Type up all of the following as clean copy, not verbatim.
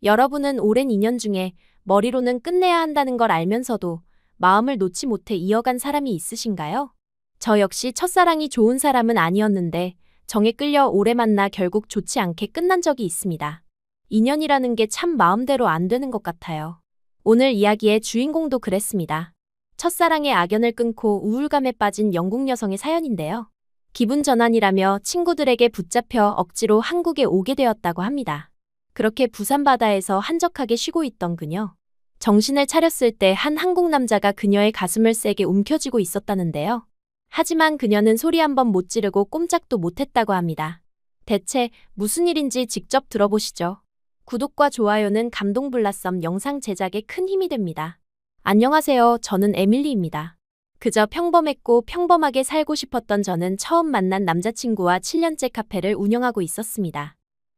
여러분은 오랜 인연 중에 머리로는 끝내야 한다는 걸 알면서도 마음을 놓지 못해 이어간 사람이 있으신가요? 저 역시 첫사랑이 좋은 사람은 아니었는데 정에 끌려 오래 만나 결국 좋지 않게 끝난 적이 있습니다. 인연이라는 게 참 마음대로 안 되는 것 같아요. 오늘 이야기의 주인공도 그랬습니다. 첫사랑의 악연을 끊고 우울감에 빠진 영국 여성의 사연인데요. 기분 전환이라며 친구들에게 붙잡혀 억지로 한국에 오게 되었다고 합니다. 그렇게 부산 바다에서 한적하게 쉬고 있던 그녀. 정신을 차렸을 때 한 한국 남자가 그녀의 가슴을 세게 움켜쥐고 있었다는데요. 하지만 그녀는 소리 한 번 못 지르고 꼼짝도 못했다고 합니다. 대체 무슨 일인지 직접 들어보시죠. 구독과 좋아요는 감동블라썸 영상 제작에 큰 힘이 됩니다. 안녕하세요. 저는 에밀리입니다. 그저 평범했고 평범하게 살고 싶었던 저는 처음 만난 남자친구와 7년째 카페를 운영하고 있었습니다.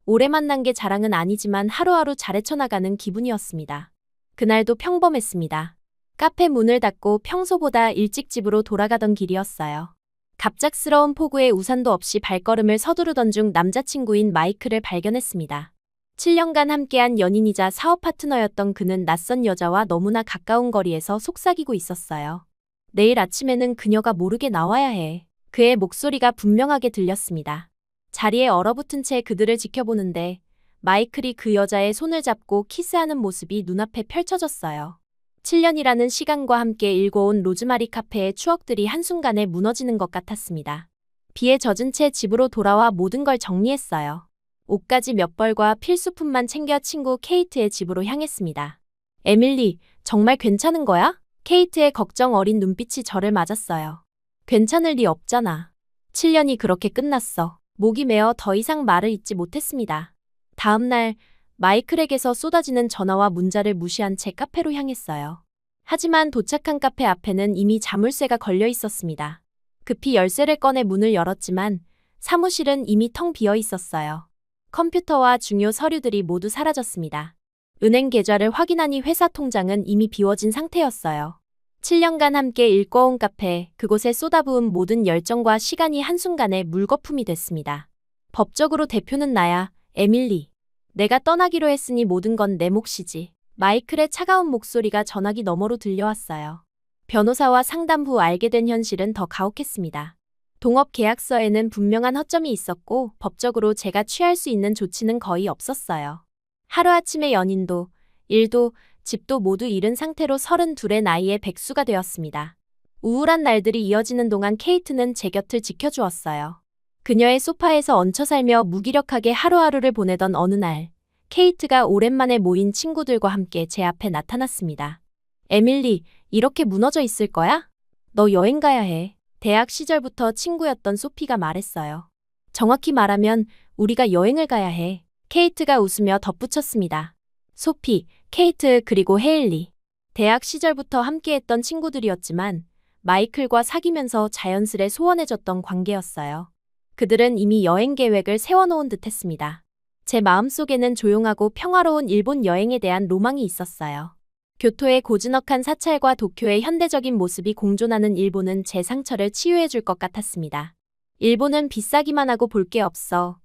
오래 만난 게 자랑은 아니지만 하루하루 잘 헤쳐나가는 기분이었습니다. 그날도 평범했습니다. 카페 문을 닫고 평소보다 일찍 집으로 돌아가던 길이었어요. 갑작스러운 폭우에 우산도 없이 발걸음을 서두르던 중 남자친구인 마이클을 발견했습니다. 7년간 함께한 연인이자 사업 파트너였던 그는 낯선 여자와 너무나 가까운 거리에서 속삭이고 있었어요. 내일 아침에는 그녀가 모르게 나와야 해. 그의 목소리가 분명하게 들렸습니다. 자리에 얼어붙은 채 그들을 지켜보는데 마이클이 그 여자의 손을 잡고 키스하는 모습이 눈앞에 펼쳐졌어요. 7년이라는 시간과 함께 일궈온 로즈마리 카페의 추억들이 한순간에 무너지는 것 같았습니다. 비에 젖은 채 집으로 돌아와 모든 걸 정리했어요. 옷가지 몇 벌과 필수품만 챙겨 친구 케이트의 집으로 향했습니다. 에밀리, 정말 괜찮은 거야? 케이트의 걱정 어린 눈빛이 저를 맞았어요. 괜찮을 리 없잖아. 7년이 그렇게 끝났어. 목이 메어 더 이상 말을 잇지 못했습니다. 다음 날 마이클에게서 쏟아지는 전화와 문자를 무시한 채 카페로 향했어요. 하지만 도착한 카페 앞에는 이미 자물쇠가 걸려 있었습니다. 급히 열쇠를 꺼내 문을 열었지만 사무실은 이미 텅 비어 있었어요. 컴퓨터와 중요 서류들이 모두 사라졌습니다. 은행 계좌를 확인하니 회사 통장은 이미 비워진 상태였어요. 7년간 함께 일궈온 카페, 그곳에 쏟아부은 모든 열정과 시간이 한순간에 물거품이 됐습니다. 법적으로 대표는 나야, 에밀리. 내가 떠나기로 했으니 모든 건 내 몫이지. 마이클의 차가운 목소리가 전화기 너머로 들려왔어요. 변호사와 상담 후 알게 된 현실은 더 가혹했습니다. 동업 계약서에는 분명한 허점이 있었고 법적으로 제가 취할 수 있는 조치는 거의 없었어요. 하루아침에 연인도, 일도, 집도 모두 잃은 상태로 32의 나이에 백수가 되었습니다. 우울한 날들이 이어지는 동안 케이트는 제 곁을 지켜주었어요. 그녀의 소파에서 얹혀 살며 무기력하게 하루하루를 보내던 어느 날, 케이트가 오랜만에 모인 친구들과 함께 제 앞에 나타났습니다. 에밀리, 이렇게 무너져 있을 거야? 너 여행 가야 해. 대학 시절부터 친구였던 소피가 말했어요. 정확히 말하면 우리가 여행을 가야 해. 케이트가 웃으며 덧붙였습니다. 소피, 케이트 그리고 헤일리. 대학 시절부터 함께했던 친구들이었지만 마이클과 사귀면서 자연스레 소원해졌던 관계였어요. 그들은 이미 여행 계획을 세워놓은 듯했습니다. 제 마음속에는 조용하고 평화로운 일본 여행에 대한 로망이 있었어요. 교토의 고즈넉한 사찰과 도쿄의 현대적인 모습이 공존하는 일본은 제 상처를 치유해줄 것 같았습니다. 일본은 비싸기만 하고 볼 게 없어.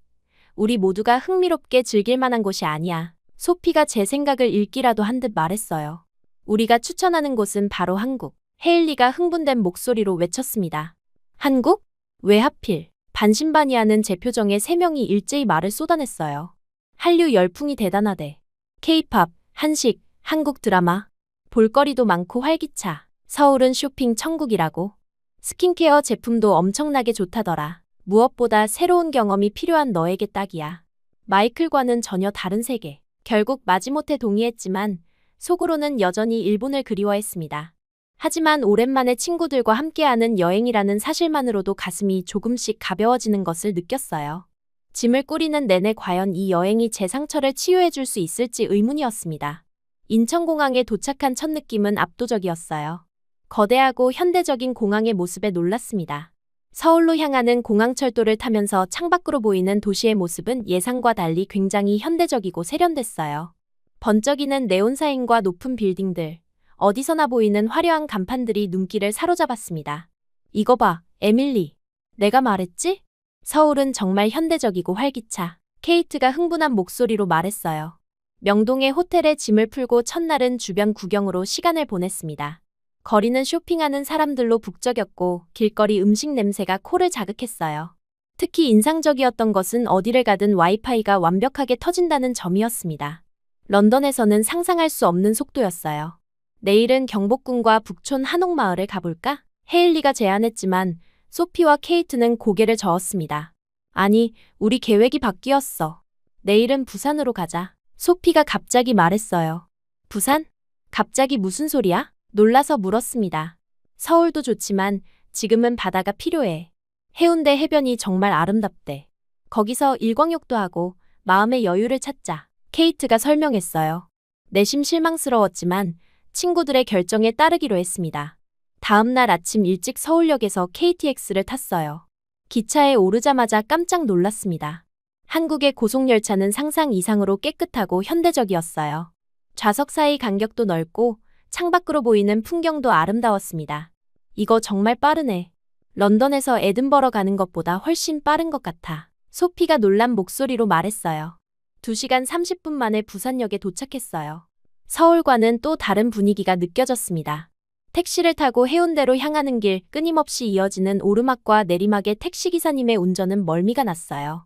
우리 모두가 흥미롭게 즐길 만한 곳이 아니야. 소피가 제 생각을 읽기라도 한 듯 말했어요. 우리가 추천하는 곳은 바로 한국. 헤일리가 흥분된 목소리로 외쳤습니다. 한국? 왜 하필? 반신반의하는 제 표정에 3명이 일제히 말을 쏟아냈어요. 한류 열풍이 대단하대. K-팝, 한식, 한국 드라마. 볼거리도 많고 활기차. 서울은 쇼핑 천국이라고. 스킨케어 제품도 엄청나게 좋다더라. 무엇보다 새로운 경험이 필요한 너에게 딱이야. 마이클과는 전혀 다른 세계. 결국 마지못해 동의했지만 속으로는 여전히 일본을 그리워했습니다. 하지만 오랜만에 친구들과 함께하는 여행이라는 사실만으로도 가슴이 조금씩 가벼워지는 것을 느꼈어요. 짐을 꾸리는 내내 과연 이 여행이 제 상처를 치유해줄 수 있을지 의문이었습니다. 인천공항에 도착한 첫 느낌은 압도적이었어요. 거대하고 현대적인 공항의 모습에 놀랐습니다. 서울로 향하는 공항철도를 타면서 창밖으로 보이는 도시의 모습은 예상과 달리 굉장히 현대적이고 세련됐어요. 번쩍이는 네온사인과 높은 빌딩들, 어디서나 보이는 화려한 간판들이 눈길을 사로잡았습니다. 이거 봐, 에밀리. 내가 말했지? 서울은 정말 현대적이고 활기차. 케이트가 흥분한 목소리로 말했어요. 명동의 호텔에 짐을 풀고 첫날은 주변 구경으로 시간을 보냈습니다. 거리는 쇼핑하는 사람들로 북적였고 길거리 음식 냄새가 코를 자극했어요. 특히 인상적이었던 것은 어디를 가든 와이파이가 완벽하게 터진다는 점이었습니다. 런던에서는 상상할 수 없는 속도였어요. 내일은 경복궁과 북촌 한옥마을을 가볼까? 헤일리가 제안했지만 소피와 케이트는 고개를 저었습니다. 아니, 우리 계획이 바뀌었어. 내일은 부산으로 가자. 소피가 갑자기 말했어요. 부산? 갑자기 무슨 소리야? 놀라서 물었습니다. 서울도 좋지만 지금은 바다가 필요해. 해운대 해변이 정말 아름답대. 거기서 일광욕도 하고 마음의 여유를 찾자. 케이트가 설명했어요. 내심 실망스러웠지만 친구들의 결정에 따르기로 했습니다. 다음 날 아침 일찍 서울역에서 KTX를 탔어요. 기차에 오르자마자 깜짝 놀랐습니다. 한국의 고속열차는 상상 이상으로 깨끗하고 현대적이었어요. 좌석 사이 간격도 넓고 창밖으로 보이는 풍경도 아름다웠습니다. 이거 정말 빠르네. 런던에서 에든버러 가는 것보다 훨씬 빠른 것 같아. 소피가 놀란 목소리로 말했어요. 2시간 30분 만에 부산역에 도착했어요. 서울과는 또 다른 분위기가 느껴졌습니다. 택시를 타고 해운대로 향하는 길, 끊임없이 이어지는 오르막과 내리막의 택시기사님의 운전은 멀미가 났어요.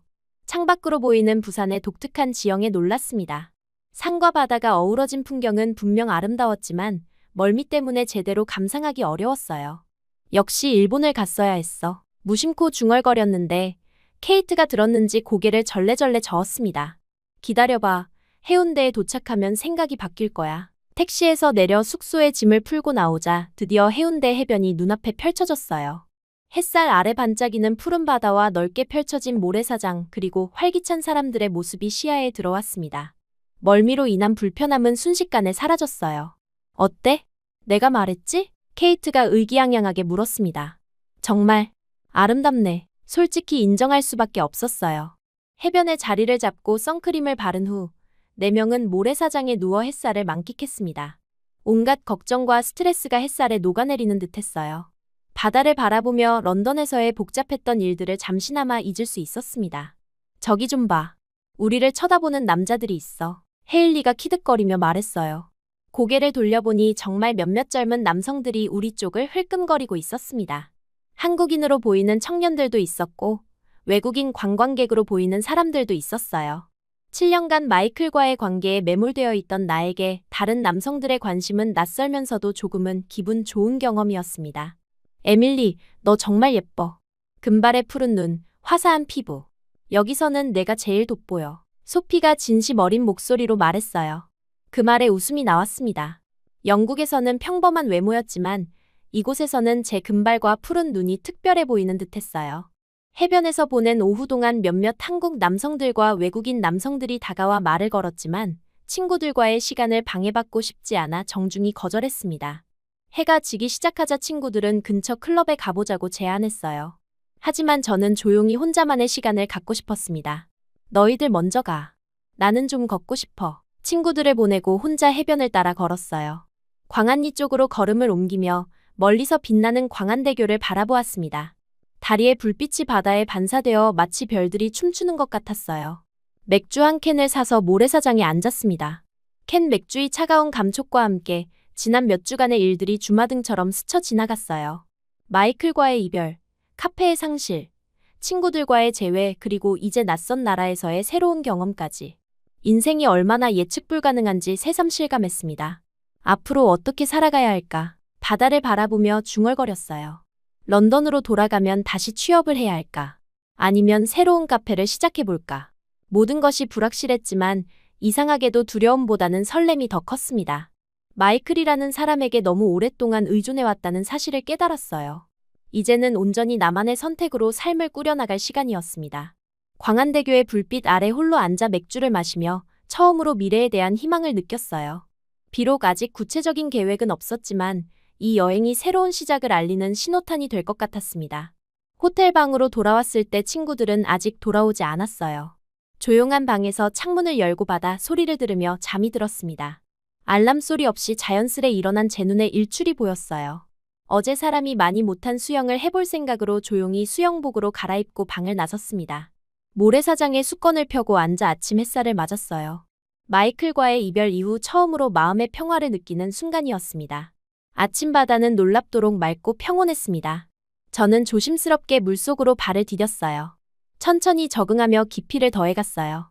창밖으로 보이는 부산의 독특한 지형에 놀랐습니다. 산과 바다가 어우러진 풍경은 분명 아름다웠지만 멀미 때문에 제대로 감상하기 어려웠어요. 역시 일본을 갔어야 했어. 무심코 중얼거렸는데 케이트가 들었는지 고개를 절레절레 저었습니다. 기다려봐. 해운대에 도착하면 생각이 바뀔 거야. 택시에서 내려 숙소에 짐을 풀고 나오자 드디어 해운대 해변이 눈앞에 펼쳐졌어요. 햇살 아래 반짝이는 푸른 바다와 넓게 펼쳐진 모래사장 그리고 활기찬 사람들의 모습이 시야에 들어왔습니다. 멀미로 인한 불편함은 순식간에 사라졌어요. 어때? 내가 말했지? 케이트가 의기양양하게 물었습니다. 정말 아름답네. 솔직히 인정할 수밖에 없었어요. 해변에 자리를 잡고 선크림을 바른 후 4명은 모래사장에 누워 햇살을 만끽했습니다. 온갖 걱정과 스트레스가 햇살에 녹아내리는 듯했어요. 바다를 바라보며 런던에서의 복잡했던 일들을 잠시나마 잊을 수 있었습니다. 저기 좀 봐. 우리를 쳐다보는 남자들이 있어. 헤일리가 키득거리며 말했어요. 고개를 돌려보니 정말 몇몇 젊은 남성들이 우리 쪽을 흘끔거리고 있었습니다. 한국인으로 보이는 청년들도 있었고 외국인 관광객으로 보이는 사람들도 있었어요. 7년간 마이클과의 관계에 매몰되어 있던 나에게 다른 남성들의 관심은 낯설면서도 조금은 기분 좋은 경험이었습니다. 에밀리, 너 정말 예뻐. 금발의 푸른 눈, 화사한 피부. 여기서는 내가 제일 돋보여. 소피가 진심 어린 목소리로 말했어요. 그 말에 웃음이 나왔습니다. 영국에서는 평범한 외모였지만 이곳에서는 제 금발과 푸른 눈이 특별해 보이는 듯했어요. 해변에서 보낸 오후 동안 몇몇 한국 남성들과 외국인 남성들이 다가와 말을 걸었지만 친구들과의 시간을 방해받고 싶지 않아 정중히 거절했습니다. 해가 지기 시작하자 친구들은 근처 클럽에 가보자고 제안했어요. 하지만 저는 조용히 혼자만의 시간을 갖고 싶었습니다. 너희들 먼저 가. 나는 좀 걷고 싶어. 친구들을 보내고 혼자 해변을 따라 걸었어요. 광안리 쪽으로 걸음을 옮기며 멀리서 빛나는 광안대교를 바라보았습니다. 다리에 불빛이 바다에 반사되어 마치 별들이 춤추는 것 같았어요. 맥주 한 캔을 사서 모래사장에 앉았습니다. 캔 맥주의 차가운 감촉과 함께 지난 몇 주간의 일들이 주마등처럼 스쳐 지나갔어요. 마이클과의 이별, 카페의 상실, 친구들과의 재회, 그리고 이제 낯선 나라에서의 새로운 경험까지. 인생이 얼마나 예측 불가능한지 새삼 실감했습니다. 앞으로 어떻게 살아가야 할까? 바다를 바라보며 중얼거렸어요. 런던으로 돌아가면 다시 취업을 해야 할까? 아니면 새로운 카페를 시작해볼까? 모든 것이 불확실했지만 이상하게도 두려움보다는 설렘이 더 컸습니다. 마이클이라는 사람에게 너무 오랫동안 의존해왔다는 사실을 깨달았어요. 이제는 온전히 나만의 선택으로 삶을 꾸려나갈 시간이었습니다. 광안대교의 불빛 아래 홀로 앉아 맥주를 마시며 처음으로 미래에 대한 희망을 느꼈어요. 비록 아직 구체적인 계획은 없었지만 이 여행이 새로운 시작을 알리는 신호탄이 될 것 같았습니다. 호텔 방으로 돌아왔을 때 친구들은 아직 돌아오지 않았어요. 조용한 방에서 창문을 열고 바다 소리를 들으며 잠이 들었습니다. 알람 소리 없이 자연스레 일어난 제 눈에 일출이 보였어요. 어제 사람이 많이 못한 수영을 해볼 생각으로 조용히 수영복으로 갈아입고 방을 나섰습니다. 모래사장에 수건을 펴고 앉아 아침 햇살을 맞았어요. 마이클과의 이별 이후 처음으로 마음의 평화를 느끼는 순간이었습니다. 아침 바다는 놀랍도록 맑고 평온했습니다. 저는 조심스럽게 물속으로 발을 디뎠어요. 천천히 적응하며 깊이를 더해갔어요.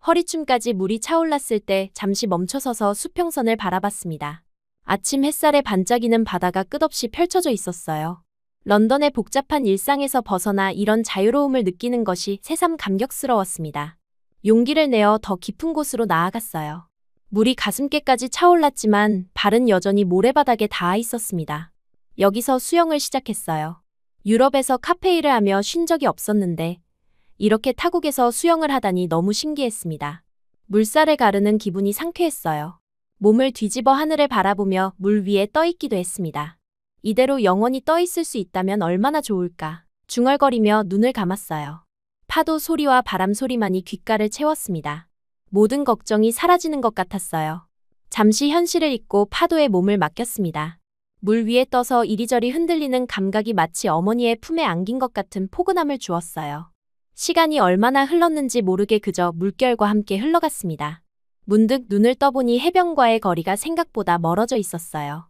허리춤까지 물이 차올랐을 때 잠시 멈춰서서 수평선을 바라봤습니다. 아침 햇살에 반짝이는 바다가 끝없이 펼쳐져 있었어요. 런던의 복잡한 일상에서 벗어나 이런 자유로움을 느끼는 것이 새삼 감격스러웠습니다. 용기를 내어 더 깊은 곳으로 나아갔어요. 물이 가슴께까지 차올랐지만 발은 여전히 모래바닥에 닿아 있었습니다. 여기서 수영을 시작했어요. 유럽에서 카페일을 하며 쉰 적이 없었는데 이렇게 타국에서 수영을 하다니 너무 신기했습니다. 물살을 가르는 기분이 상쾌했어요. 몸을 뒤집어 하늘을 바라보며 물 위에 떠 있기도 했습니다. 이대로 영원히 떠 있을 수 있다면 얼마나 좋을까. 중얼거리며 눈을 감았어요. 파도 소리와 바람 소리만이 귓가를 채웠습니다. 모든 걱정이 사라지는 것 같았어요. 잠시 현실을 잊고 파도에 몸을 맡겼습니다. 물 위에 떠서 이리저리 흔들리는 감각이 마치 어머니의 품에 안긴 것 같은 포근함을 주었어요. 시간이 얼마나 흘렀는지 모르게 그저 물결과 함께 흘러갔습니다. 문득 눈을 떠보니 해변과의 거리가 생각보다 멀어져 있었어요.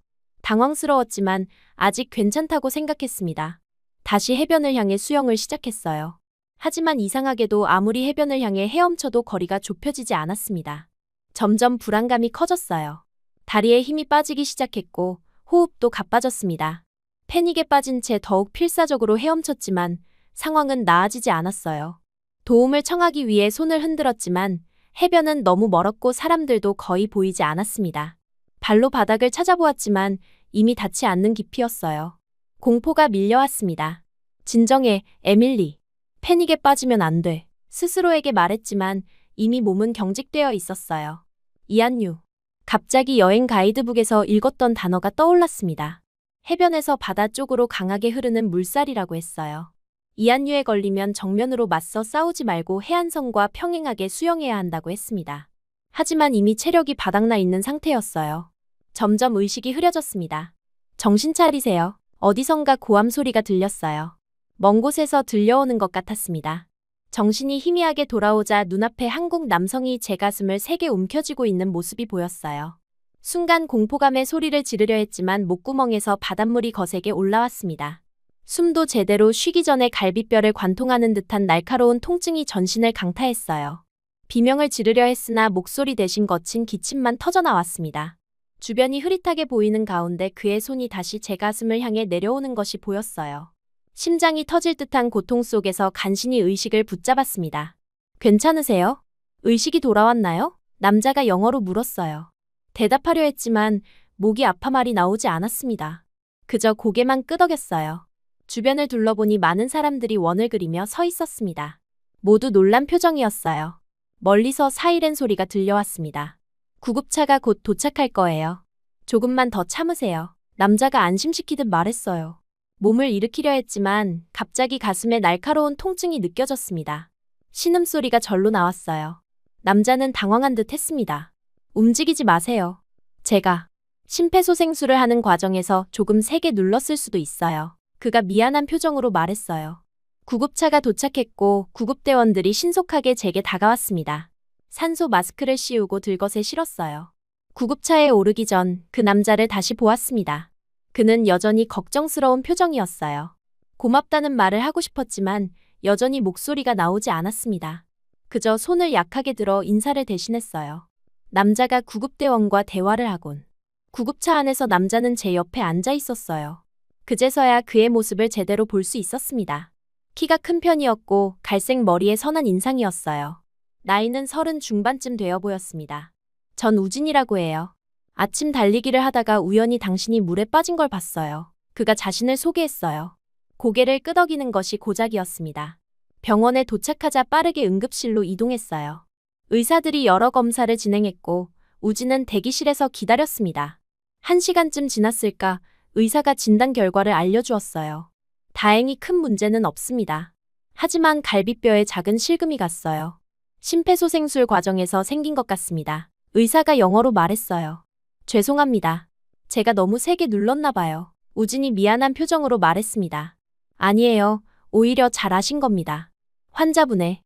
당황스러웠지만 아직 괜찮다고 생각했습니다. 다시 해변을 향해 수영을 시작했어요. 하지만 이상하게도 아무리 해변을 향해 헤엄쳐도 거리가 좁혀지지 않았습니다. 점점 불안감이 커졌어요. 다리에 힘이 빠지기 시작했고 호흡도 가빠졌습니다. 패닉에 빠진 채 더욱 필사적으로 헤엄쳤지만 상황은 나아지지 않았어요. 도움을 청하기 위해 손을 흔들었지만 해변은 너무 멀었고 사람들도 거의 보이지 않았습니다. 발로 바닥을 찾아보았지만 이미 닿지 않는 깊이였어요. 공포가 밀려왔습니다. 진정해, 에밀리. 패닉에 빠지면 안 돼. 스스로에게 말했지만 이미 몸은 경직되어 있었어요. 이안유. 갑자기 여행 가이드북에서 읽었던 단어가 떠올랐습니다. 해변에서 바다 쪽으로 강하게 흐르는 물살이라고 했어요. 이안유에 걸리면 정면으로 맞서 싸우지 말고 해안선과 평행하게 수영해야 한다고 했습니다. 하지만 이미 체력이 바닥나 있는 상태였어요. 점점 의식이 흐려졌습니다. 정신 차리세요. 어디선가 고함 소리가 들렸어요. 먼 곳에서 들려오는 것 같았습니다. 정신이 희미하게 돌아오자 눈앞에 한국 남성이 제 가슴을 세게 움켜쥐고 있는 모습이 보였어요. 순간 공포감에 소리를 지르려 했지만 목구멍에서 바닷물이 거세게 올라왔습니다. 숨도 제대로 쉬기 전에 갈비뼈를 관통하는 듯한 날카로운 통증이 전신을 강타했어요. 비명을 지르려 했으나 목소리 대신 거친 기침만 터져나왔습니다. 주변이 흐릿하게 보이는 가운데 그의 손이 다시 제 가슴을 향해 내려오는 것이 보였어요. 심장이 터질 듯한 고통 속에서 간신히 의식을 붙잡았습니다. 괜찮으세요? 의식이 돌아왔나요? 남자가 영어로 물었어요. 대답하려 했지만 목이 아파 말이 나오지 않았습니다. 그저 고개만 끄덕였어요. 주변을 둘러보니 많은 사람들이 원을 그리며 서 있었습니다. 모두 놀란 표정이었어요. 멀리서 사이렌 소리가 들려왔습니다. 구급차가 곧 도착할 거예요. 조금만 더 참으세요. 남자가 안심시키듯 말했어요. 몸을 일으키려 했지만 갑자기 가슴에 날카로운 통증이 느껴졌습니다. 신음소리가 절로 나왔어요. 남자는 당황한 듯 했습니다. 움직이지 마세요. 제가 심폐소생술을 하는 과정에서 조금 세게 눌렀을 수도 있어요. 그가 미안한 표정으로 말했어요. 구급차가 도착했고 구급대원들이 신속하게 제게 다가왔습니다. 산소 마스크를 씌우고 들것에 실었어요. 구급차에 오르기 전 그 남자를 다시 보았습니다. 그는 여전히 걱정스러운 표정이었어요. 고맙다는 말을 하고 싶었지만 여전히 목소리가 나오지 않았습니다. 그저 손을 약하게 들어 인사를 대신했어요. 남자가 구급대원과 대화를 하곤 구급차 안에서 남자는 제 옆에 앉아 있었어요. 그제서야 그의 모습을 제대로 볼 수 있었습니다. 키가 큰 편이었고 갈색 머리에 선한 인상이었어요. 나이는 30 중반쯤 되어 보였습니다. 전 우진이라고 해요. 아침 달리기를 하다가 우연히 당신이 물에 빠진 걸 봤어요. 그가 자신을 소개했어요. 고개를 끄덕이는 것이 고작이었습니다. 병원에 도착하자 빠르게 응급실로 이동했어요. 의사들이 여러 검사를 진행했고 우진은 대기실에서 기다렸습니다. 1시간쯤 지났을까 의사가 진단 결과를 알려주었어요. 다행히 큰 문제는 없습니다. 하지만 갈비뼈에 작은 실금이 갔어요. 심폐소생술 과정에서 생긴 것 같습니다. 의사가 영어로 말했어요. 죄송합니다. 제가 너무 세게 눌렀나 봐요. 우진이 미안한 표정으로 말했습니다. 아니에요. 오히려 잘하신 겁니다. 환자분의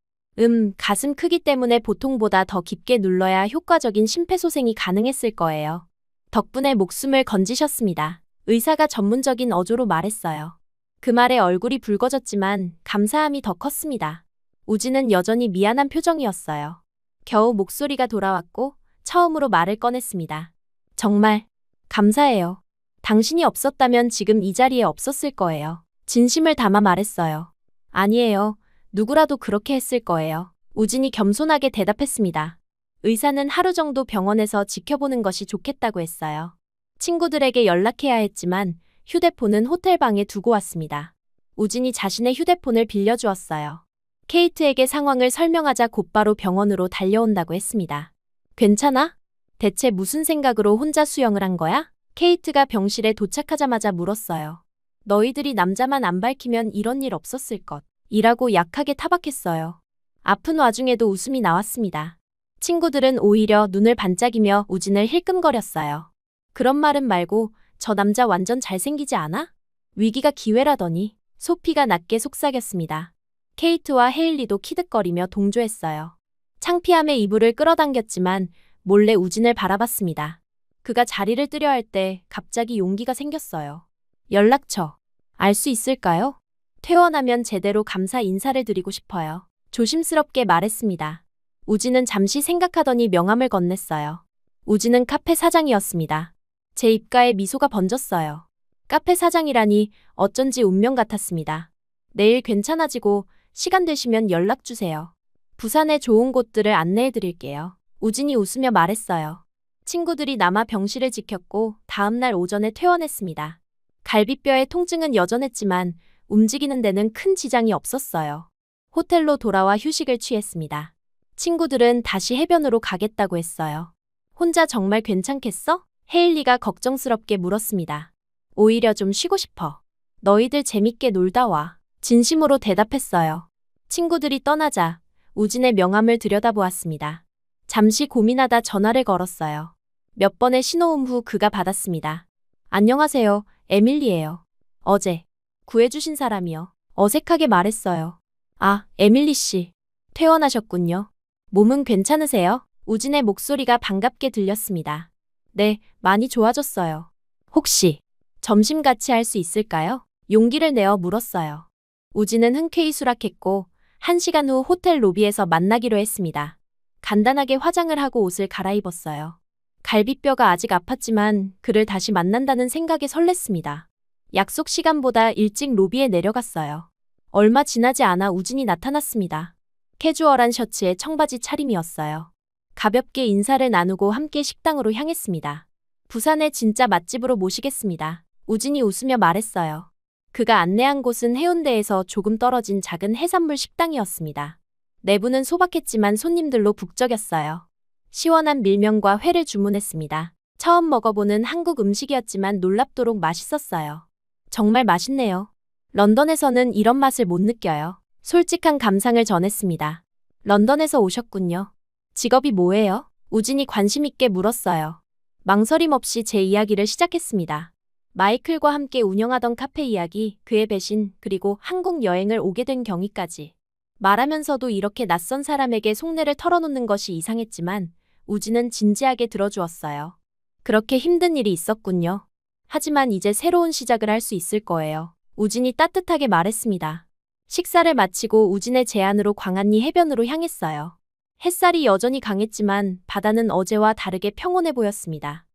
가슴 크기 때문에 보통보다 더 깊게 눌러야 효과적인 심폐소생이 가능했을 거예요. 덕분에 목숨을 건지셨습니다. 의사가 전문적인 어조로 말했어요. 그 말에 얼굴이 붉어졌지만 감사함이 더 컸습니다. 우진은 여전히 미안한 표정이었어요. 겨우 목소리가 돌아왔고 처음으로 말을 꺼냈습니다. 정말 감사해요. 당신이 없었다면 지금 이 자리에 없었을 거예요. 진심을 담아 말했어요. 아니에요. 누구라도 그렇게 했을 거예요. 우진이 겸손하게 대답했습니다. 의사는 하루 정도 병원에서 지켜보는 것이 좋겠다고 했어요. 친구들에게 연락해야 했지만 휴대폰은 호텔방에 두고 왔습니다. 우진이 자신의 휴대폰을 빌려주었어요. 케이트에게 상황을 설명하자 곧바로 병원으로 달려온다고 했습니다. 괜찮아? 대체 무슨 생각으로 혼자 수영을 한 거야? 케이트가 병실에 도착하자마자 물었어요. 너희들이 남자만 안 밝히면 이런 일 없었을 것. 이라고 약하게 타박했어요. 아픈 와중에도 웃음이 나왔습니다. 친구들은 오히려 눈을 반짝이며 우진을 힐끔거렸어요. 그런 말은 말고 저 남자 완전 잘생기지 않아? 위기가 기회라더니. 소피가 낮게 속삭였습니다. 케이트와 헤일리도 키득거리며 동조했어요. 창피함에 이불을 끌어당겼지만 몰래 우진을 바라봤습니다. 그가 자리를 뜨려 할 때 갑자기 용기가 생겼어요. 연락처 알 수 있을까요? 퇴원하면 제대로 감사 인사를 드리고 싶어요. 조심스럽게 말했습니다. 우진은 잠시 생각하더니 명함을 건넸어요. 우진은 카페 사장이었습니다. 제 입가에 미소가 번졌어요. 카페 사장이라니 어쩐지 운명 같았습니다. 내일 괜찮아지고 시간 되시면 연락 주세요. 부산의 좋은 곳들을 안내해 드릴게요. 우진이 웃으며 말했어요. 친구들이 남아 병실을 지켰고 다음날 오전에 퇴원했습니다. 갈비뼈의 통증은 여전했지만 움직이는 데는 큰 지장이 없었어요. 호텔로 돌아와 휴식을 취했습니다. 친구들은 다시 해변으로 가겠다고 했어요. 혼자 정말 괜찮겠어? 헤일리가 걱정스럽게 물었습니다. 오히려 좀 쉬고 싶어. 너희들 재밌게 놀다 와. 진심으로 대답했어요. 친구들이 떠나자 우진의 명함을 들여다보았습니다. 잠시 고민하다 전화를 걸었어요. 몇 번의 신호음 후 그가 받았습니다. 안녕하세요. 에밀리예요. 어제 구해주신 사람이요. 어색하게 말했어요. 아, 에밀리 씨. 퇴원하셨군요. 몸은 괜찮으세요? 우진의 목소리가 반갑게 들렸습니다. 네, 많이 좋아졌어요. 혹시 점심 같이 할 수 있을까요? 용기를 내어 물었어요. 우진은 흔쾌히 수락했고 1시간 후 호텔 로비에서 만나기로 했습니다. 간단하게 화장을 하고 옷을 갈아입었어요. 갈비뼈가 아직 아팠지만 그를 다시 만난다는 생각에 설렜습니다. 약속 시간보다 일찍 로비에 내려갔어요. 얼마 지나지 않아 우진이 나타났습니다. 캐주얼한 셔츠에 청바지 차림이었어요. 가볍게 인사를 나누고 함께 식당으로 향했습니다. 부산의 진짜 맛집으로 모시겠습니다. 우진이 웃으며 말했어요. 그가 안내한 곳은 해운대에서 조금 떨어진 작은 해산물 식당이었습니다. 내부는 소박했지만 손님들로 북적였어요. 시원한 밀면과 회를 주문했습니다. 처음 먹어보는 한국 음식이었지만 놀랍도록 맛있었어요. 정말 맛있네요. 런던에서는 이런 맛을 못 느껴요. 솔직한 감상을 전했습니다. 런던에서 오셨군요. 직업이 뭐예요? 우진이 관심 있게 물었어요. 망설임 없이 제 이야기를 시작했습니다. 마이클과 함께 운영하던 카페 이야기, 그의 배신, 그리고 한국 여행을 오게 된 경위까지. 말하면서도 이렇게 낯선 사람에게 속내를 털어놓는 것이 이상했지만 우진은 진지하게 들어주었어요. 그렇게 힘든 일이 있었군요. 하지만 이제 새로운 시작을 할 수 있을 거예요. 우진이 따뜻하게 말했습니다. 식사를 마치고 우진의 제안으로 광안리 해변으로 향했어요. 햇살이 여전히 강했지만 바다는 어제와 다르게 평온해 보였습니다.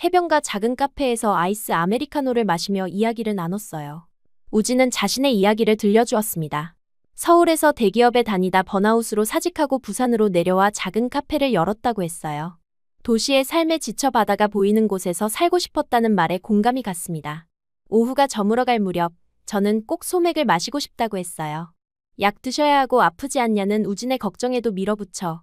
해변가 작은 카페에서 아이스 아메리카노를 마시며 이야기를 나눴어요. 우진은 자신의 이야기를 들려주었습니다. 서울에서 대기업에 다니다 번아웃으로 사직하고 부산으로 내려와 작은 카페를 열었다고 했어요. 도시의 삶에 지쳐 바다가 보이는 곳에서 살고 싶었다는 말에 공감이 갔습니다. 오후가 저물어갈 무렵 저는 꼭 소맥을 마시고 싶다고 했어요. 약 드셔야 하고 아프지 않냐는 우진의 걱정에도 밀어붙여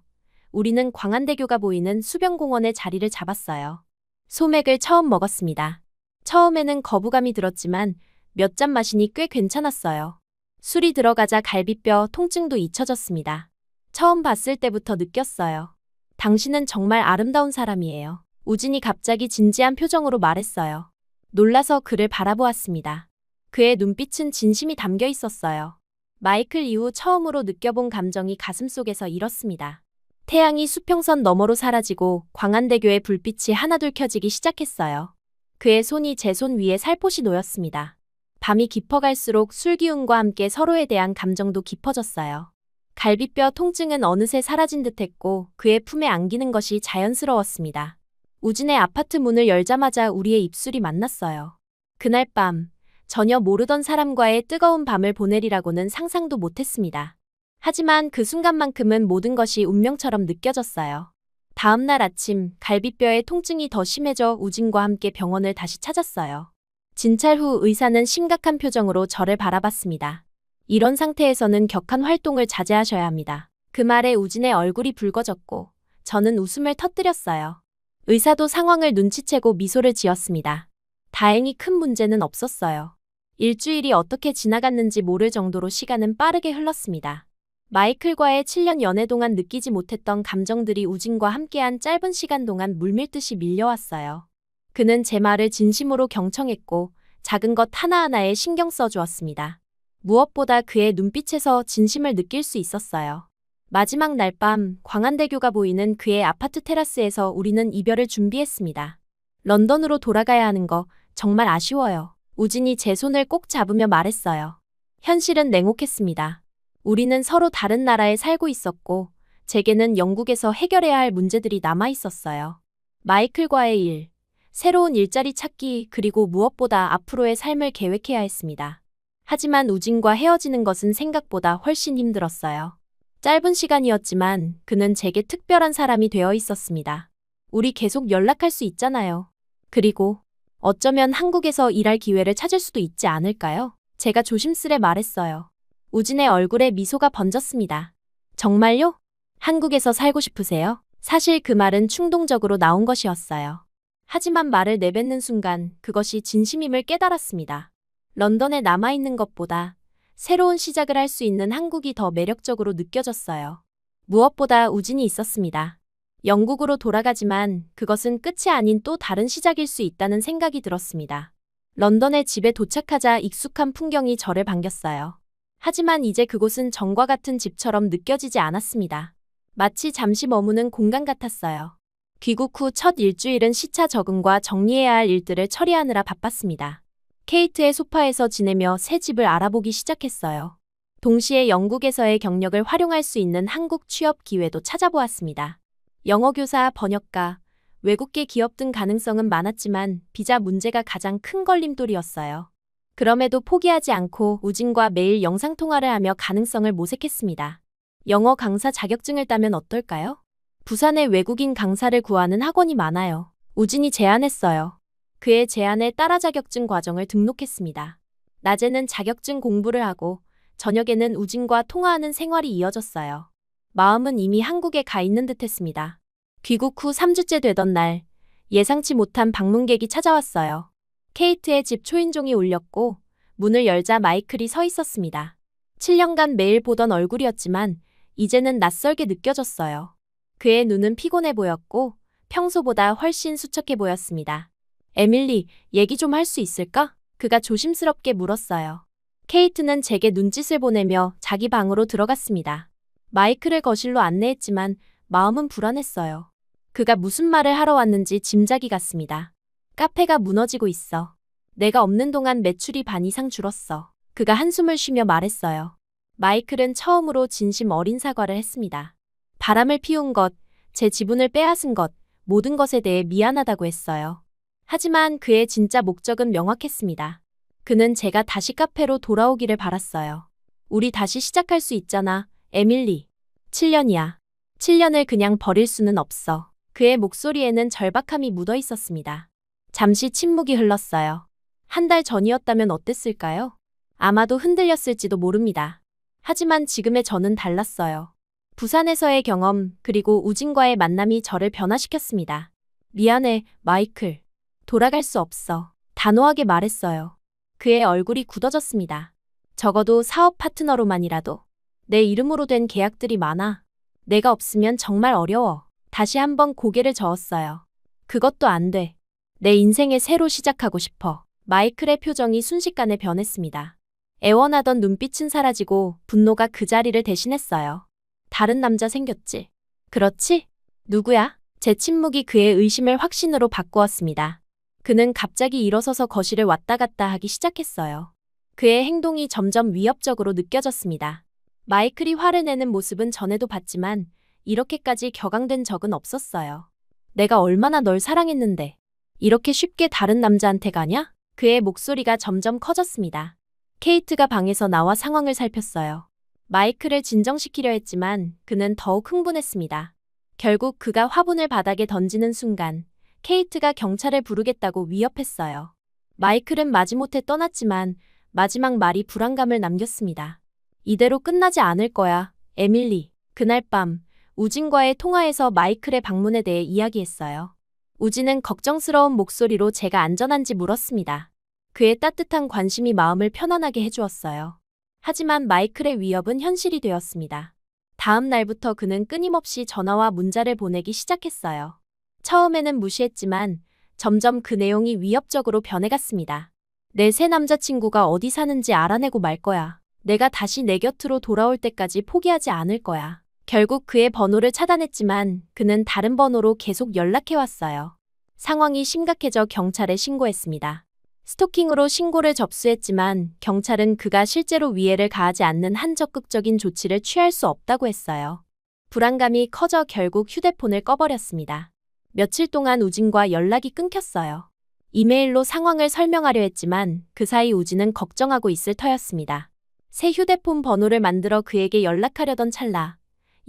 우리는 광안대교가 보이는 수변공원에 자리를 잡았어요. 소맥을 처음 먹었습니다. 처음에는 거부감이 들었지만 몇 잔 마시니 꽤 괜찮았어요. 술이 들어가자 갈비뼈 통증도 잊혀졌습니다. 처음 봤을 때부터 느꼈어요. 당신은 정말 아름다운 사람이에요. 우진이 갑자기 진지한 표정으로 말했어요. 놀라서 그를 바라보았습니다. 그의 눈빛은 진심이 담겨 있었어요. 마이클 이후 처음으로 느껴본 감정이 가슴속에서 일었습니다. 태양이 수평선 너머로 사라지고 광안대교의 불빛이 하나둘 켜지기 시작했어요. 그의 손이 제 손 위에 살포시 놓였습니다. 밤이 깊어갈수록 술 기운과 함께 서로에 대한 감정도 깊어졌어요. 갈비뼈 통증은 어느새 사라진 듯했고 그의 품에 안기는 것이 자연스러웠습니다. 우진의 아파트 문을 열자마자 우리의 입술이 만났어요. 그날 밤 전혀 모르던 사람과의 뜨거운 밤을 보내리라고는 상상도 못했습니다. 하지만 그 순간만큼은 모든 것이 운명처럼 느껴졌어요. 다음 날 아침 갈비뼈의 통증이 더 심해져 우진과 함께 병원을 다시 찾았어요. 진찰 후 의사는 심각한 표정으로 저를 바라봤습니다. 이런 상태에서는 격한 활동을 자제하셔야 합니다. 그 말에 우진의 얼굴이 붉어졌고 저는 웃음을 터뜨렸어요. 의사도 상황을 눈치채고 미소를 지었습니다. 다행히 큰 문제는 없었어요. 일주일이 어떻게 지나갔는지 모를 정도로 시간은 빠르게 흘렀습니다. 마이클과의 7년 연애 동안 느끼지 못했던 감정들이 우진과 함께한 짧은 시간 동안 물밀듯이 밀려왔어요. 그는 제 말을 진심으로 경청했고 작은 것 하나하나에 신경 써주었습니다. 무엇보다 그의 눈빛에서 진심을 느낄 수 있었어요. 마지막 날 밤 광안대교가 보이는 그의 아파트 테라스에서 우리는 이별을 준비했습니다. 런던으로 돌아가야 하는 거 정말 아쉬워요. 우진이 제 손을 꼭 잡으며 말했어요. 현실은 냉혹했습니다. 우리는 서로 다른 나라에 살고 있었고 제게는 영국에서 해결해야 할 문제들이 남아 있었어요. 마이클과의 일, 새로운 일자리 찾기 그리고 무엇보다 앞으로의 삶을 계획해야 했습니다. 하지만 우진과 헤어지는 것은 생각보다 훨씬 힘들었어요. 짧은 시간이었지만 그는 제게 특별한 사람이 되어 있었습니다. 우리 계속 연락할 수 있잖아요. 그리고 어쩌면 한국에서 일할 기회를 찾을 수도 있지 않을까요? 제가 조심스레 말했어요. 우진의 얼굴에 미소가 번졌습니다. 정말요? 한국에서 살고 싶으세요? 사실 그 말은 충동적으로 나온 것이었어요. 하지만 말을 내뱉는 순간 그것이 진심임을 깨달았습니다. 런던에 남아있는 것보다 새로운 시작을 할 수 있는 한국이 더 매력적으로 느껴졌어요. 무엇보다 우진이 있었습니다. 영국으로 돌아가지만 그것은 끝이 아닌 또 다른 시작일 수 있다는 생각이 들었습니다. 런던의 집에 도착하자 익숙한 풍경이 저를 반겼어요. 하지만 이제 그곳은 전과 같은 집처럼 느껴지지 않았습니다. 마치 잠시 머무는 공간 같았어요. 귀국 후 첫 일주일은 시차 적응과 정리해야 할 일들을 처리하느라 바빴습니다. 케이트의 소파에서 지내며 새 집을 알아보기 시작했어요. 동시에 영국에서의 경력을 활용할 수 있는 한국 취업 기회도 찾아보았습니다. 영어교사, 번역가, 외국계 기업 등 가능성은 많았지만 비자 문제가 가장 큰 걸림돌이었어요. 그럼에도 포기하지 않고 우진과 매일 영상통화를 하며 가능성을 모색했습니다. 영어 강사 자격증을 따면 어떨까요? 부산에 외국인 강사를 구하는 학원이 많아요. 우진이 제안했어요. 그의 제안에 따라 자격증 과정을 등록했습니다. 낮에는 자격증 공부를 하고 저녁에는 우진과 통화하는 생활이 이어졌어요. 마음은 이미 한국에 가 있는 듯했습니다. 귀국 후 3주째 되던 날 예상치 못한 방문객이 찾아왔어요. 케이트의 집 초인종이 울렸고 문을 열자 마이클이 서 있었습니다. 7년간 매일 보던 얼굴이었지만 이제는 낯설게 느껴졌어요. 그의 눈은 피곤해 보였고 평소보다 훨씬 수척해 보였습니다. 에밀리, 얘기 좀 할 수 있을까? 그가 조심스럽게 물었어요. 케이트는 제게 눈짓을 보내며 자기 방으로 들어갔습니다. 마이클을 거실로 안내했지만 마음은 불안했어요. 그가 무슨 말을 하러 왔는지 짐작이 갔습니다. 카페가 무너지고 있어. 내가 없는 동안 매출이 반 이상 줄었어. 그가 한숨을 쉬며 말했어요. 마이클은 처음으로 진심 어린 사과를 했습니다. 바람을 피운 것, 제 지분을 빼앗은 것, 모든 것에 대해 미안하다고 했어요. 하지만 그의 진짜 목적은 명확했습니다. 그는 제가 다시 카페로 돌아오기를 바랐어요. 우리 다시 시작할 수 있잖아, 에밀리. 7년이야. 7년을 그냥 버릴 수는 없어. 그의 목소리에는 절박함이 묻어 있었습니다. 잠시 침묵이 흘렀어요. 한 달 전이었다면 어땠을까요? 아마도 흔들렸을지도 모릅니다. 하지만 지금의 저는 달랐어요. 부산에서의 경험 그리고 우진과의 만남이 저를 변화시켰습니다. 미안해, 마이클. 돌아갈 수 없어. 단호하게 말했어요. 그의 얼굴이 굳어졌습니다. 적어도 사업 파트너로만이라도. 내 이름으로 된 계약들이 많아. 내가 없으면 정말 어려워. 다시 한번 고개를 저었어요. 그것도 안 돼. 내 인생에 새로 시작하고 싶어. 마이클의 표정이 순식간에 변했습니다. 애원하던 눈빛은 사라지고 분노가 그 자리를 대신했어요. 다른 남자 생겼지? 그렇지? 누구야? 제 침묵이 그의 의심을 확신으로 바꾸었습니다. 그는 갑자기 일어서서 거실을 왔다 갔다 하기 시작했어요. 그의 행동이 점점 위협적으로 느껴졌습니다. 마이클이 화를 내는 모습은 전에도 봤지만 이렇게까지 격앙된 적은 없었어요. 내가 얼마나 널 사랑했는데 이렇게 쉽게 다른 남자한테 가냐? 그의 목소리가 점점 커졌습니다. 케이트가 방에서 나와 상황을 살폈어요. 마이클을 진정시키려 했지만 그는 더욱 흥분했습니다. 결국 그가 화분을 바닥에 던지는 순간 케이트가 경찰을 부르겠다고 위협했어요. 마이클은 마지못해 떠났지만 마지막 말이 불안감을 남겼습니다. 이대로 끝나지 않을 거야, 에밀리. 그날 밤 우진과의 통화에서 마이클의 방문에 대해 이야기했어요. 우진은 걱정스러운 목소리로 제가 안전한지 물었습니다. 그의 따뜻한 관심이 마음을 편안하게 해주었어요. 하지만 마이클의 위협은 현실이 되었습니다. 다음 날부터 그는 끊임없이 전화와 문자를 보내기 시작했어요. 처음에는 무시했지만 점점 그 내용이 위협적으로 변해갔습니다. 내 새 남자친구가 어디 사는지 알아내고 말 거야. 내가 다시 내 곁으로 돌아올 때까지 포기하지 않을 거야. 결국 그의 번호를 차단했지만 그는 다른 번호로 계속 연락해왔어요. 상황이 심각해져 경찰에 신고했습니다. 스토킹으로 신고를 접수했지만 경찰은 그가 실제로 위해를 가하지 않는 한 적극적인 조치를 취할 수 없다고 했어요. 불안감이 커져 결국 휴대폰을 꺼버렸습니다. 며칠 동안 우진과 연락이 끊겼어요. 이메일로 상황을 설명하려 했지만 그 사이 우진은 걱정하고 있을 터였습니다. 새 휴대폰 번호를 만들어 그에게 연락하려던 찰나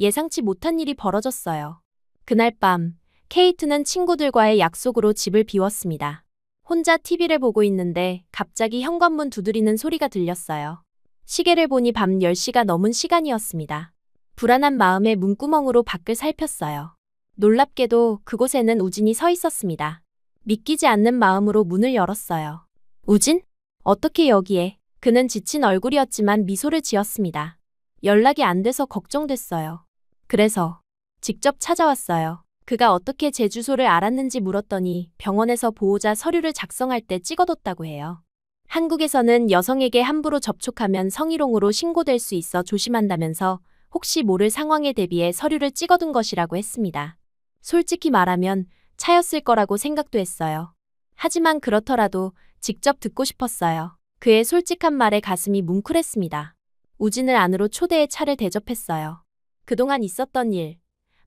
예상치 못한 일이 벌어졌어요. 그날 밤 케이트는 친구들과의 약속으로 집을 비웠습니다. 혼자 TV를 보고 있는데 갑자기 현관문 두드리는 소리가 들렸어요. 시계를 보니 밤 10시가 넘은 시간이었습니다. 불안한 마음에 문구멍으로 밖을 살폈어요. 놀랍게도 그곳에는 우진이 서 있었습니다. 믿기지 않는 마음으로 문을 열었어요. 우진? 어떻게 여기에? 그는 지친 얼굴이었지만 미소를 지었습니다. 연락이 안 돼서 걱정됐어요. 그래서 직접 찾아왔어요. 그가 어떻게 제 주소를 알았는지 물었더니 병원에서 보호자 서류를 작성할 때 찍어뒀다고 해요. 한국에서는 여성에게 함부로 접촉하면 성희롱으로 신고될 수 있어 조심한다면서 혹시 모를 상황에 대비해 서류를 찍어둔 것이라고 했습니다. 솔직히 말하면 차였을 거라고 생각도 했어요. 하지만 그렇더라도 직접 듣고 싶었어요. 그의 솔직한 말에 가슴이 뭉클했습니다. 우진을 안으로 초대해 차를 대접했어요. 그동안 있었던 일,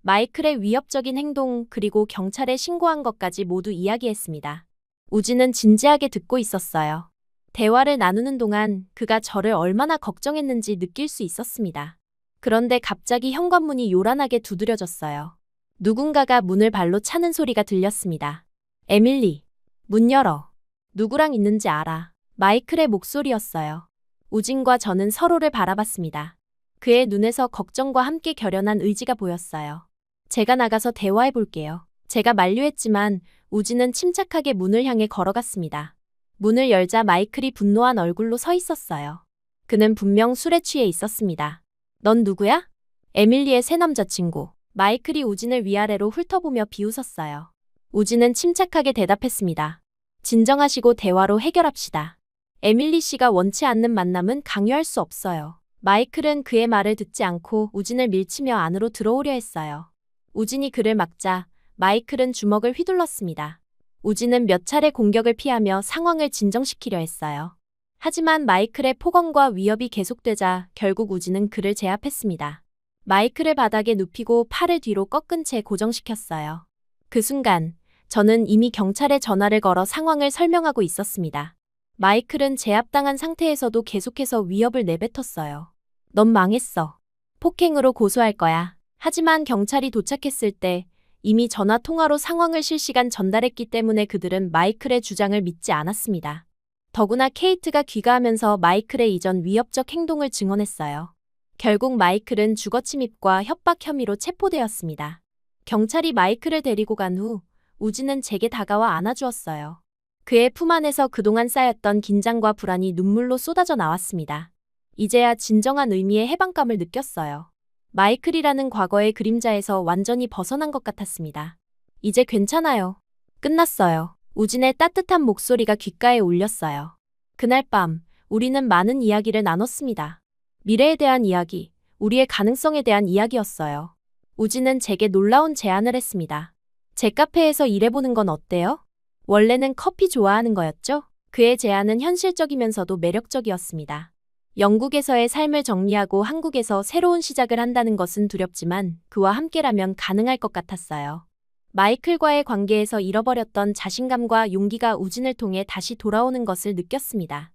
마이클의 위협적인 행동 그리고 경찰에 신고한 것까지 모두 이야기했습니다. 우진은 진지하게 듣고 있었어요. 대화를 나누는 동안 그가 저를 얼마나 걱정했는지 느낄 수 있었습니다. 그런데 갑자기 현관문이 요란하게 두드려졌어요. 누군가가 문을 발로 차는 소리가 들렸습니다. 에밀리, 문 열어. 누구랑 있는지 알아. 마이클의 목소리였어요. 우진과 저는 서로를 바라봤습니다. 그의 눈에서 걱정과 함께 결연한 의지가 보였어요. 제가 나가서 대화해 볼게요. 제가 만류했지만 우진은 침착하게 문을 향해 걸어갔습니다. 문을 열자 마이클이 분노한 얼굴로 서 있었어요. 그는 분명 술에 취해 있었습니다. 넌 누구야? 에밀리의 새 남자친구. 마이클이 우진을 위아래로 훑어보며 비웃었어요. 우진은 침착하게 대답했습니다. 진정하시고 대화로 해결합시다. 에밀리 씨가 원치 않는 만남은 강요할 수 없어요. 마이클은 그의 말을 듣지 않고 우진을 밀치며 안으로 들어오려 했어요. 우진이 그를 막자 마이클은 주먹을 휘둘렀습니다. 우진은 몇 차례 공격을 피하며 상황을 진정시키려 했어요. 하지만 마이클의 폭언과 위협이 계속되자 결국 우진은 그를 제압했습니다. 마이클을 바닥에 눕히고 팔을 뒤로 꺾은 채 고정시켰어요. 그 순간 저는 이미 경찰에 전화를 걸어 상황을 설명하고 있었습니다. 마이클은 제압당한 상태에서도 계속해서 위협을 내뱉었어요. 넌 망했어. 폭행으로 고소할 거야. 하지만 경찰이 도착했을 때 이미 전화 통화로 상황을 실시간 전달했기 때문에 그들은 마이클의 주장을 믿지 않았습니다. 더구나 케이트가 귀가하면서 마이클의 이전 위협적 행동을 증언했어요. 결국 마이클은 주거침입과 협박 혐의로 체포되었습니다. 경찰이 마이클을 데리고 간 후 우진은 제게 다가와 안아주었어요. 그의 품 안에서 그동안 쌓였던 긴장과 불안이 눈물로 쏟아져 나왔습니다. 이제야 진정한 의미의 해방감을 느꼈어요. 마이클이라는 과거의 그림자에서 완전히 벗어난 것 같았습니다. 이제 괜찮아요. 끝났어요. 우진의 따뜻한 목소리가 귓가에 울렸어요. 그날 밤 우리는 많은 이야기를 나눴습니다. 미래에 대한 이야기, 우리의 가능성에 대한 이야기였어요. 우진은 제게 놀라운 제안을 했습니다. 제 카페에서 일해보는 건 어때요? 원래는 커피 좋아하는 거였죠? 그의 제안은 현실적이면서도 매력적이었습니다. 영국에서의 삶을 정리하고 한국에서 새로운 시작을 한다는 것은 두렵지만 그와 함께라면 가능할 것 같았어요. 마이클과의 관계에서 잃어버렸던 자신감과 용기가 우진을 통해 다시 돌아오는 것을 느꼈습니다.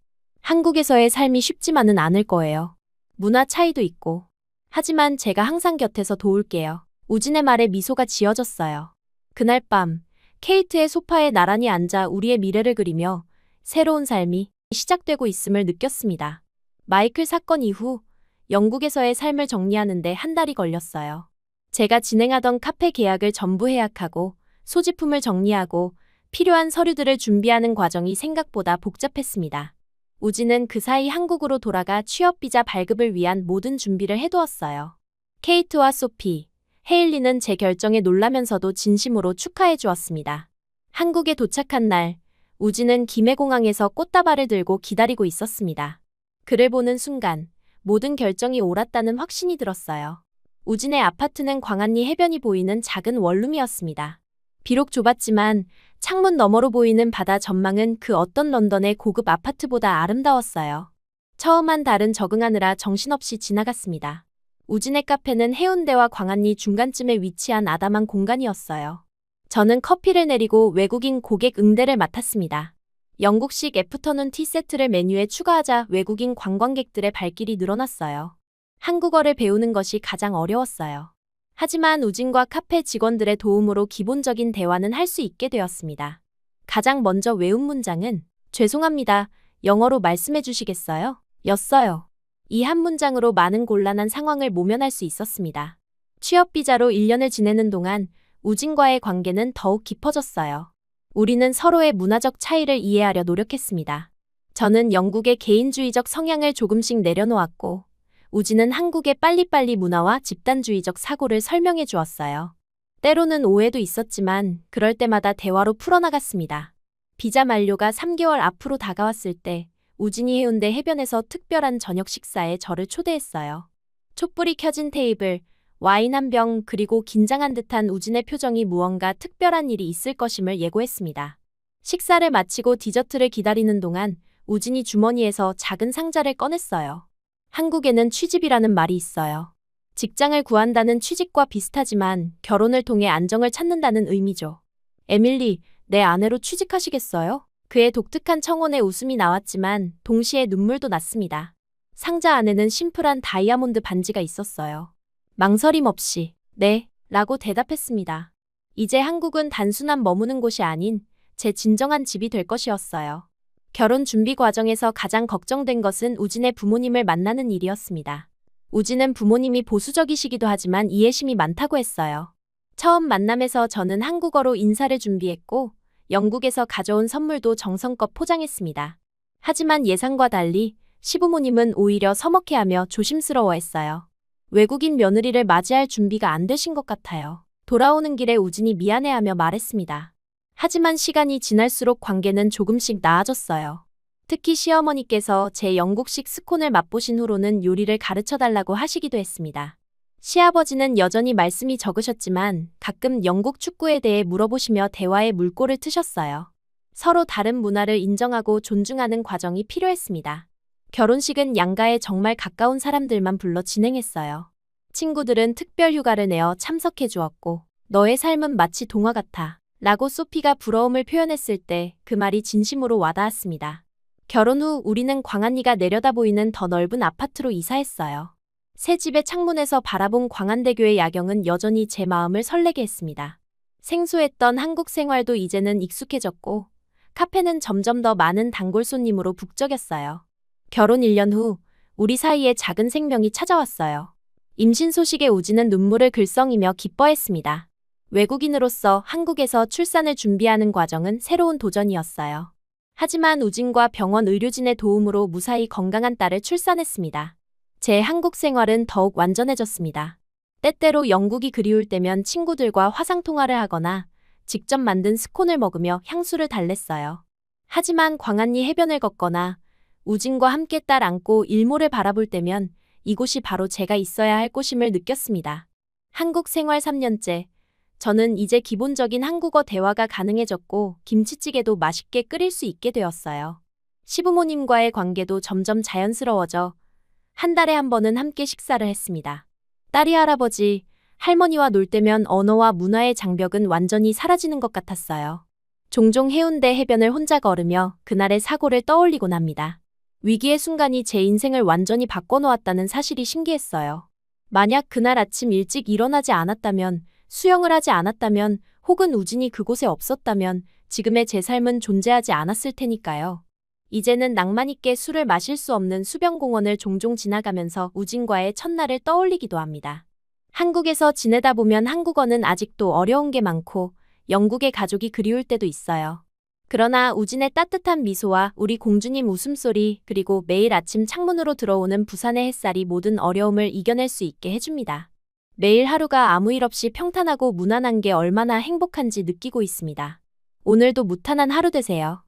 한국에서의 삶이 쉽지만은 않을 거예요. 문화 차이도 있고. 하지만 제가 항상 곁에서 도울게요. 우진의 말에 미소가 지어졌어요. 그날 밤, 케이트의 소파에 나란히 앉아 우리의 미래를 그리며 새로운 삶이 시작되고 있음을 느꼈습니다. 마이클 사건 이후 영국에서의 삶을 정리하는데 한 달이 걸렸어요. 제가 진행하던 카페 계약을 전부 해약하고 소지품을 정리하고 필요한 서류들을 준비하는 과정이 생각보다 복잡했습니다. 우진은 그 사이 한국으로 돌아가 취업비자 발급을 위한 모든 준비를 해두었어요. 케이트와 소피, 헤일리는 제 결정에 놀라면서도 진심으로 축하해 주었습니다. 한국에 도착한 날, 우진은 김해공항에서 꽃다발을 들고 기다리고 있었습니다. 그를 보는 순간 모든 결정이 옳았다는 확신이 들었어요. 우진의 아파트는 광안리 해변이 보이는 작은 원룸이었습니다. 비록 좁았지만 창문 너머로 보이는 바다 전망은 그 어떤 런던의 고급 아파트보다 아름다웠어요. 처음 한 달은 적응하느라 정신없이 지나갔습니다. 우진의 카페는 해운대와 광안리 중간쯤에 위치한 아담한 공간이었어요. 저는 커피를 내리고 외국인 고객 응대를 맡았습니다. 영국식 애프터눈 티 세트를 메뉴에 추가하자 외국인 관광객들의 발길이 늘어났어요. 한국어를 배우는 것이 가장 어려웠어요. 하지만 우진과 카페 직원들의 도움으로 기본적인 대화는 할 수 있게 되었습니다. 가장 먼저 외운 문장은 죄송합니다. 영어로 말씀해 주시겠어요? 였어요. 이 한 문장으로 많은 곤란한 상황을 모면할 수 있었습니다. 취업비자로 1년을 지내는 동안 우진과의 관계는 더욱 깊어졌어요. 우리는 서로의 문화적 차이를 이해하려 노력했습니다. 저는 영국의 개인주의적 성향을 조금씩 내려놓았고 우진은 한국의 빨리빨리 문화와 집단주의적 사고를 설명해 주었어요. 때로는 오해도 있었지만 그럴 때마다 대화로 풀어나갔습니다. 비자 만료가 3개월 앞으로 다가왔을 때 우진이 해운대 해변에서 특별한 저녁 식사에 저를 초대했어요. 촛불이 켜진 테이블, 와인 한 병 그리고 긴장한 듯한 우진의 표정이 무언가 특별한 일이 있을 것임을 예고했습니다. 식사를 마치고 디저트를 기다리는 동안 우진이 주머니에서 작은 상자를 꺼냈어요. 한국에는 취집이라는 말이 있어요. 직장을 구한다는 취직과 비슷하지만 결혼을 통해 안정을 찾는다는 의미죠. 에밀리, 내 아내로 취직하시겠어요? 그의 독특한 청혼에 웃음이 나왔지만 동시에 눈물도 났습니다. 상자 안에는 심플한 다이아몬드 반지가 있었어요. 망설임 없이 네, 라고 대답했습니다. 이제 한국은 단순한 머무는 곳이 아닌 제 진정한 집이 될 것이었어요. 결혼 준비 과정에서 가장 걱정된 것은 우진의 부모님을 만나는 일이었습니다. 우진은 부모님이 보수적이시기도 하지만 이해심이 많다고 했어요. 처음 만남에서 저는 한국어로 인사를 준비했고 영국에서 가져온 선물도 정성껏 포장했습니다. 하지만 예상과 달리 시부모님은 오히려 서먹해하며 조심스러워했어요. 외국인 며느리를 맞이할 준비가 안 되신 것 같아요. 돌아오는 길에 우진이 미안해하며 말했습니다. 하지만 시간이 지날수록 관계는 조금씩 나아졌어요. 특히 시어머니께서 제 영국식 스콘을 맛보신 후로는 요리를 가르쳐달라고 하시기도 했습니다. 시아버지는 여전히 말씀이 적으셨지만 가끔 영국 축구에 대해 물어보시며 대화에 물꼬를 트셨어요. 서로 다른 문화를 인정하고 존중하는 과정이 필요했습니다. 결혼식은 양가에 정말 가까운 사람들만 불러 진행했어요. 친구들은 특별 휴가를 내어 참석해 주었고 너의 삶은 마치 동화 같아 라고 소피가 부러움을 표현했을 때 그 말이 진심으로 와닿았습니다. 결혼 후 우리는 광안리가 내려다 보이는 더 넓은 아파트로 이사했어요. 새 집의 창문에서 바라본 광안대교의 야경은 여전히 제 마음을 설레게 했습니다. 생소했던 한국 생활도 이제는 익숙해졌고 카페는 점점 더 많은 단골 손님으로 북적였어요. 결혼 1년 후 우리 사이에 작은 생명이 찾아왔어요. 임신 소식에 우진은 눈물을 글썽이며 기뻐했습니다. 외국인으로서 한국에서 출산을 준비하는 과정은 새로운 도전이었어요. 하지만 우진과 병원 의료진의 도움으로 무사히 건강한 딸을 출산했습니다. 제 한국 생활은 더욱 완전해졌습니다. 때때로 영국이 그리울 때면 친구들과 화상통화를 하거나 직접 만든 스콘을 먹으며 향수를 달랬어요. 하지만 광안리 해변을 걷거나 우진과 함께 딸 안고 일몰을 바라볼 때면 이곳이 바로 제가 있어야 할 곳임을 느꼈습니다. 한국 생활 3년째. 저는 이제 기본적인 한국어 대화가 가능해졌고 김치찌개도 맛있게 끓일 수 있게 되었어요. 시부모님과의 관계도 점점 자연스러워져 한 달에 한 번은 함께 식사를 했습니다. 딸이 할아버지, 할머니와 놀 때면 언어와 문화의 장벽은 완전히 사라지는 것 같았어요. 종종 해운대 해변을 혼자 걸으며 그날의 사고를 떠올리곤 합니다. 위기의 순간이 제 인생을 완전히 바꿔놓았다는 사실이 신기했어요. 만약 그날 아침 일찍 일어나지 않았다면, 수영을 하지 않았다면, 혹은 우진이 그곳에 없었다면 지금의 제 삶은 존재하지 않았을 테니까요. 이제는 낭만 있게 술을 마실 수 없는 수변공원을 종종 지나가면서 우진과의 첫날을 떠올리기도 합니다. 한국에서 지내다 보면 한국어는 아직도 어려운 게 많고 영국의 가족이 그리울 때도 있어요. 그러나 우진의 따뜻한 미소와 우리 공주님 웃음소리 그리고 매일 아침 창문으로 들어오는 부산의 햇살이 모든 어려움을 이겨낼 수 있게 해줍니다. 매일 하루가 아무 일 없이 평탄하고 무난한 게 얼마나 행복한지 느끼고 있습니다. 오늘도 무탄한 하루 되세요.